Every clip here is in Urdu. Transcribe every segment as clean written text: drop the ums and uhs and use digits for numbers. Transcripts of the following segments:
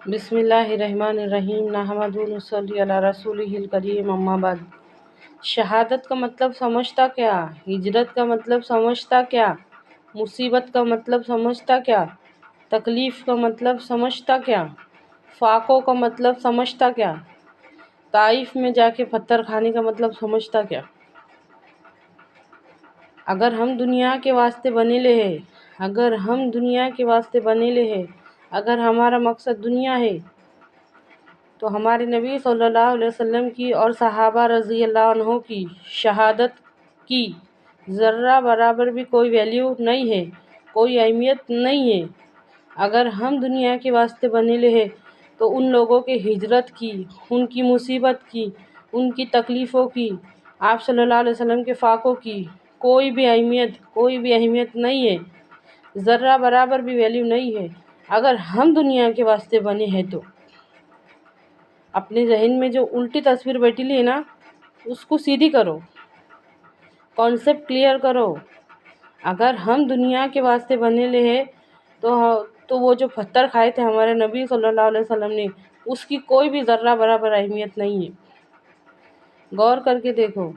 بسم اللہ الرحمن الرحیم نحمدہ و نصلی علی رسولہ الکریم اما بعد۔ شہادت کا مطلب سمجھتا کیا؟ ہجرت کا مطلب سمجھتا کیا؟ مصیبت کا مطلب سمجھتا کیا؟ تکلیف کا مطلب سمجھتا کیا؟ فاقوں کا مطلب سمجھتا کیا؟ طائف میں جا کے پتھر کھانے کا مطلب سمجھتا کیا؟ اگر ہم دنیا کے واسطے بنے لے ہیں، اگر ہمارا مقصد دنیا ہے تو ہمارے نبی صلی اللہ علیہ وسلم کی اور صحابہ رضی اللہ عنہ کی شہادت کی ذرہ برابر بھی کوئی ویلیو نہیں ہے، کوئی اہمیت نہیں ہے۔ اگر ہم دنیا کے واسطے بنے لے ہیں تو ان لوگوں کے ہجرت کی، ان کی مصیبت کی، ان کی تکلیفوں کی، آپ صلی اللہ علیہ وسلم کے فاقوں کی کوئی بھی اہمیت نہیں ہے، ذرہ برابر بھی ویلیو نہیں ہے۔ اگر ہم دنیا کے واسطے بنے ہیں تو اپنے ذہن میں جو الٹی تصویر بیٹھی لی ہے نا، اس کو سیدھی کرو، کانسیپٹ کلیئر کرو۔ اگر ہم دنیا کے واسطے بنے لے ہیں تو وہ جو پتھر کھائے تھے ہمارے نبی صلی اللہ علیہ وسلم نے، اس کی کوئی بھی ذرہ برابر اہمیت نہیں ہے۔ غور کر کے دیکھو،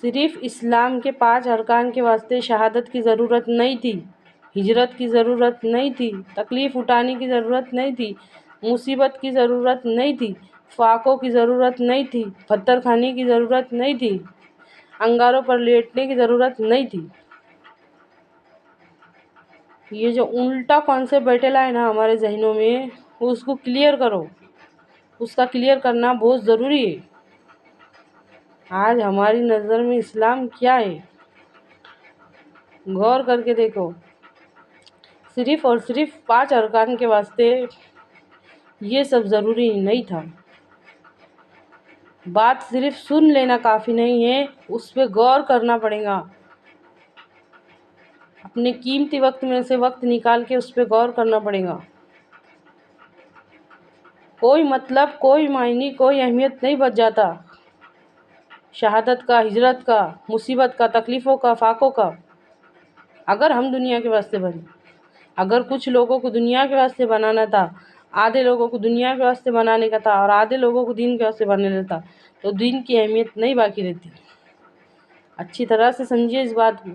صرف اسلام کے 5 ارکان کے واسطے شہادت کی ضرورت نہیں تھی، ہجرت کی ضرورت نہیں تھی، تکلیف اٹھانے کی ضرورت نہیں تھی، مصیبت کی ضرورت نہیں تھی، فاقوں کی ضرورت نہیں تھی، پتھر کھانے کی ضرورت نہیں تھی، انگاروں پر لیٹنے کی ضرورت نہیں تھی۔ یہ جو الٹا کانسیپٹ بیٹھے ہے نا ہمارے ذہنوں میں، اس کو کلیئر کرو، اس کا کلیئر کرنا بہت ضروری ہے۔ آج ہماری نظر میں اسلام کیا ہے؟ غور کر کے دیکھو، صرف اور صرف 5 ارکان کے واسطے یہ سب ضروری نہیں تھا۔ بات صرف سن لینا کافی نہیں ہے، اس پہ غور کرنا پڑے گا۔ اپنے قیمتی وقت میں سے وقت نکال کے اس پہ غور کرنا پڑے گا۔ کوئی مطلب، کوئی معنی، کوئی اہمیت نہیں بچ جاتا شہادت کا، ہجرت کا، مصیبت کا، تکلیفوں کا، فاقوں کا، اگر ہم دنیا کے واسطے بنے۔ اگر کچھ لوگوں کو دنیا کے واسطے بنانا تھا، آدھے لوگوں کو دنیا کے واسطے بنانے کا تھا اور آدھے لوگوں کو دین کے واسطے بنانا تھا، تو دین کی اہمیت نہیں باقی رہتی۔ اچھی طرح سے سمجھیے اس بات کو۔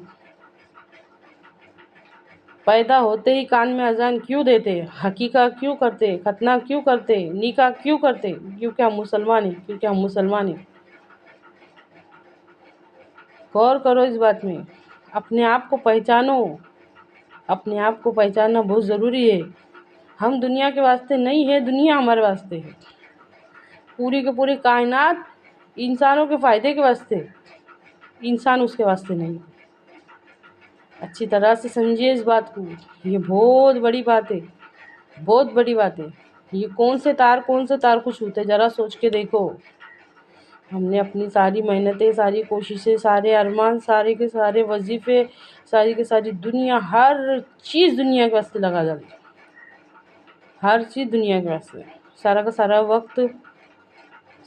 پیدا ہوتے ہی کان میں اذان کیوں دیتے؟ حقیقہ کیوں کرتے؟ ختنہ کیوں کرتے؟ نکاح کیوں کرتے؟ کیونکہ ہم مسلمان ہیں۔ غور کرو اس بات میں، اپنے آپ کو پہچانو، اپنے آپ کو پہچاننا بہت ضروری ہے۔ ہم دنیا کے واسطے نہیں ہے، دنیا ہمارے واسطے ہے۔ پوری کی پوری کائنات انسانوں کے فائدے کے واسطے، انسان اس کے واسطے نہیں۔ اچھی طرح سے سمجھیے اس بات کو، یہ بہت بڑی بات ہے، بہت بڑی بات ہے۔ یہ کون سے تار کو چھوتے، ذرا سوچ کے دیکھو۔ ہم نے اپنی ساری محنتیں، ساری کوششیں، سارے ارمان، سارے کے سارے وظیفے، ساری کی ساری دنیا، ہر چیز دنیا کے واسطے لگا ڈالی، ہر چیز دنیا کے واسطے، سارا کا سارا وقت،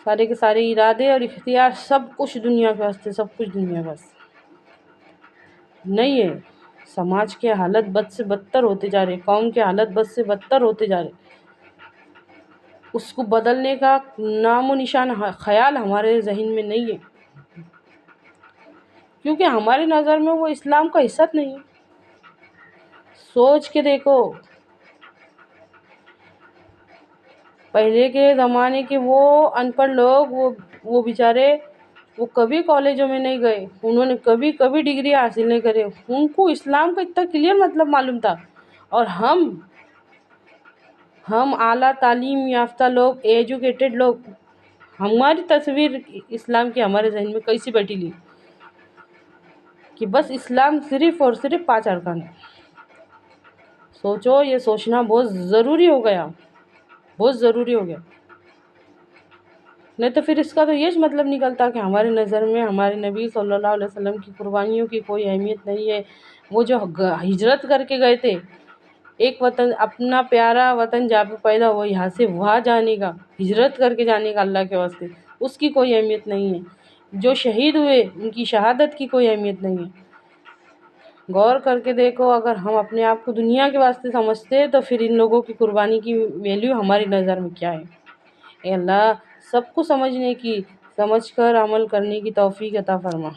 سارے کے سارے ارادے اور اختیار، سب کچھ دنیا کے واسطے، سب کچھ دنیا کے واسطے نہیں ہے۔ سماج کے حالت بد سے بدتر ہوتے جا رہے، قوم کے حالت بد سے بدتر ہوتے جا رہے، اس کو بدلنے کا نام و نشان خیال ہمارے ذہن میں نہیں ہے، کیونکہ ہماری نظر میں وہ اسلام کا حصہ نہیں ہے۔ سوچ کے دیکھو، پہلے کے زمانے کے وہ ان پڑھ لوگ، وہ بیچارے، وہ کبھی کالجوں میں نہیں گئے، انہوں نے کبھی ڈگری حاصل نہیں کرے، ان کو اسلام کا اتنا کلیئر مطلب معلوم تھا۔ اور ہم اعلیٰ تعلیم یافتہ لوگ، ایجوکیٹڈ لوگ، ہماری تصویر اسلام کی ہمارے ذہن میں کیسی بیٹھی لی کہ بس اسلام صرف اور صرف 5 ارکان ہے۔ سوچو، یہ سوچنا بہت ضروری ہو گیا، بہت ضروری ہو گیا۔ نہیں تو پھر اس کا تو یہ مطلب نکلتا کہ ہماری نظر میں ہمارے نبی صلی اللہ علیہ وسلم کی قربانیوں کی کوئی اہمیت نہیں ہے۔ وہ جو ہجرت کر کے گئے تھے، ایک وطن، اپنا پیارا وطن جہاں پہ پیدا ہوا، یہاں سے وہاں جانے کا، ہجرت کر کے جانے کا اللہ کے واسطے، اس کی کوئی اہمیت نہیں ہے۔ جو شہید ہوئے، ان کی شہادت کی کوئی اہمیت نہیں ہے۔ غور کر کے دیکھو، اگر ہم اپنے آپ کو دنیا کے واسطے سمجھتے تو پھر ان لوگوں کی قربانی کی ویلیو ہماری نظر میں کیا ہے۔ اے اللہ سب کو سمجھ کر عمل کرنے کی توفیق عطا فرما۔